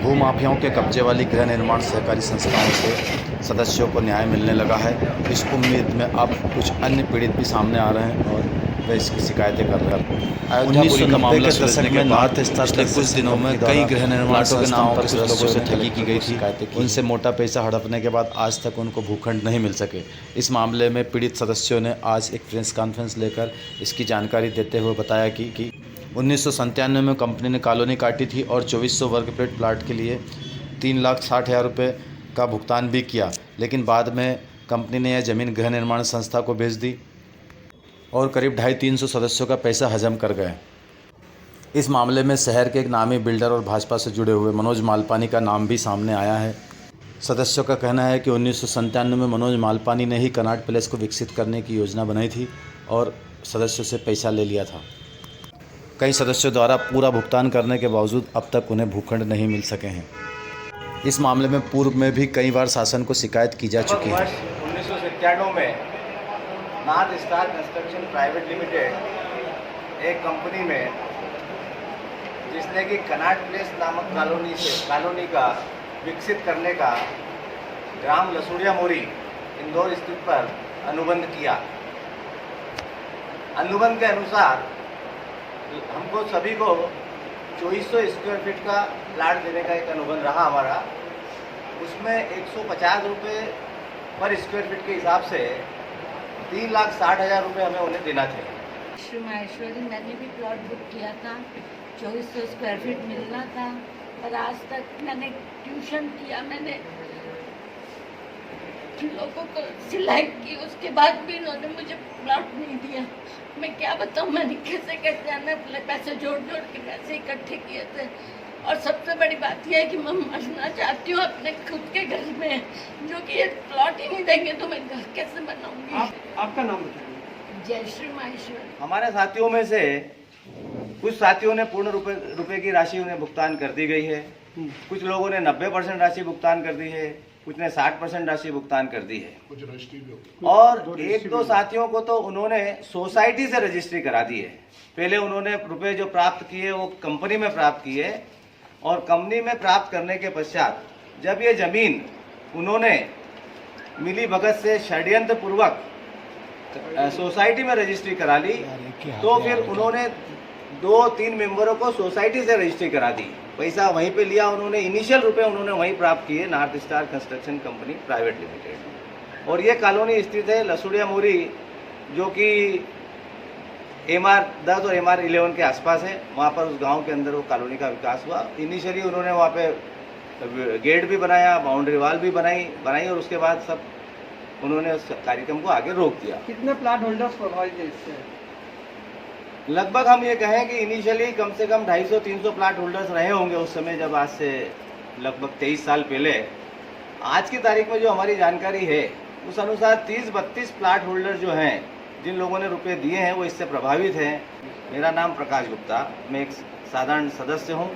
भूमाफियाओं के कब्जे वाली गृह निर्माण सहकारी संस्थाओं से सदस्यों को न्याय मिलने लगा है। इस उम्मीद में अब कुछ अन्य पीड़ित भी सामने आ रहे हैं और वे इसकी शिकायतें कर रहे हैं। 1990 के दशक में नॉर्थ स्टार पिछले कुछ दिनों में कई गृह निर्माण संस्थाओं के सदस्यों से ठगी की गई थी। उनसे मोटा पैसा हड़पने के बाद आज तक उनको भूखंड नहीं मिल सके। इस मामले में पीड़ित सदस्यों ने आज एक प्रेस कॉन्फ्रेंस लेकर इसकी जानकारी देते हुए बताया कि 1997 में कंपनी ने कॉलोनी काटी थी और 2400 वर्ग फीट प्लाट के लिए 3,60,000 रुपये का भुगतान भी किया, लेकिन बाद में कंपनी ने यह ज़मीन गृह निर्माण संस्था को बेच दी और करीब 250-300 सदस्यों का पैसा हजम कर गए। इस मामले में शहर के एक नामी बिल्डर और भाजपा से जुड़े हुए मनोज मालपानी का नाम भी सामने आया है। सदस्यों का कहना है कि 1997 में मनोज मालपानी ने ही कनॉट पैलेस को विकसित करने की योजना बनाई थी और सदस्यों से पैसा ले लिया था। कई सदस्यों द्वारा पूरा भुगतान करने के बावजूद अब तक उन्हें भूखंड नहीं मिल सके हैं। इस मामले में पूर्व में भी कई बार शासन को शिकायत की जा चुकी है। 1997 में north star construction private limited एक कंपनी में, जिसने कि कनॉट प्लेस नामक कॉलोनी का विकसित करने का ग्राम लसूड़िया मोरी इंदौर स्थित पर अनुबंध किया। अनुबंध के अनुसार हमको सभी को 2400 स्क्वायर फीट का प्लाट देने का एक अनुबंध रहा हमारा। उसमें 150 रुपये पर स्क्वायर फीट के हिसाब से 3,60,000 रुपये हमें उन्हें देना थे। श्री माहेश्वरी, मैंने भी प्लॉट बुक किया था, 2400 स्क्वायर फीट मिलना था, पर आज तक मैंने ट्यूशन किया, मैंने लोगों को सिलाई की, उसके बाद भी इन्होंने मुझे प्लॉट नहीं दिया। मैं क्या बताऊँ, मैंने कैसे कैसे आने पैसे जोड़ जोड़ के पैसे इकट्ठे किए थे। और सबसे बड़ी बात यह है कि मैं मरना चाहती हूँ अपने खुद के घर में, जो कि ये प्लॉट ही नहीं देंगे तो मैं घर कैसे बनाऊंगी। आपका नाम बताइए। जयश्री माहेश्वरी। हमारे साथियों में से कुछ साथियों ने पूर्ण रुपए की राशि उन्हें भुगतान कर दी गई है, कुछ लोगों ने 90% राशि भुगतान कर दी है, कुछ ने 60% राशि भुगतान कर दी है। और एक दो साथियों को तो उन्होंने सोसाइटी से रजिस्ट्री करा दी है। पहले उन्होंने रुपए जो प्राप्त किए वो कंपनी में प्राप्त किए और कंपनी में प्राप्त करने के पश्चात जब ये जमीन उन्होंने मिली भगत से षड्यंत्र पूर्वक सोसाइटी में रजिस्ट्री करा ली, तो फिर उन्होंने 2-3 मेंबरों को सोसाइटी से रजिस्ट्री करा दी। पैसा वहीं पे लिया उन्होंने, इनिशियल रुपए उन्होंने वहीं प्राप्त किए, north star construction company private limited. और ये कॉलोनी स्थित है लसूड़िया मोरी, जो कि MR10 और MR11 के आसपास है। वहाँ पर उस गांव के अंदर वो कॉलोनी का विकास हुआ। इनिशियली उन्होंने वहाँ पे गेट भी बनाया, बाउंड्री वाल भी बनाई और उसके बाद सब उन्होंने उस कार्यक्रम को आगे रोक दिया। कितने प्लाट होल्डर्स प्रभावित है इससे? लगभग हम ये कहें कि इनिशियली कम से कम 250-300 प्लाट होल्डर्स रहे होंगे उस समय, जब आज से लगभग 23 साल पहले। आज की तारीख में जो हमारी जानकारी है उस अनुसार 30-32 प्लाट होल्डर जो हैं, जिन लोगों ने रुपए दिए हैं, वो इससे प्रभावित हैं। मेरा नाम प्रकाश गुप्ता, मैं एक साधारण सदस्य हूँ।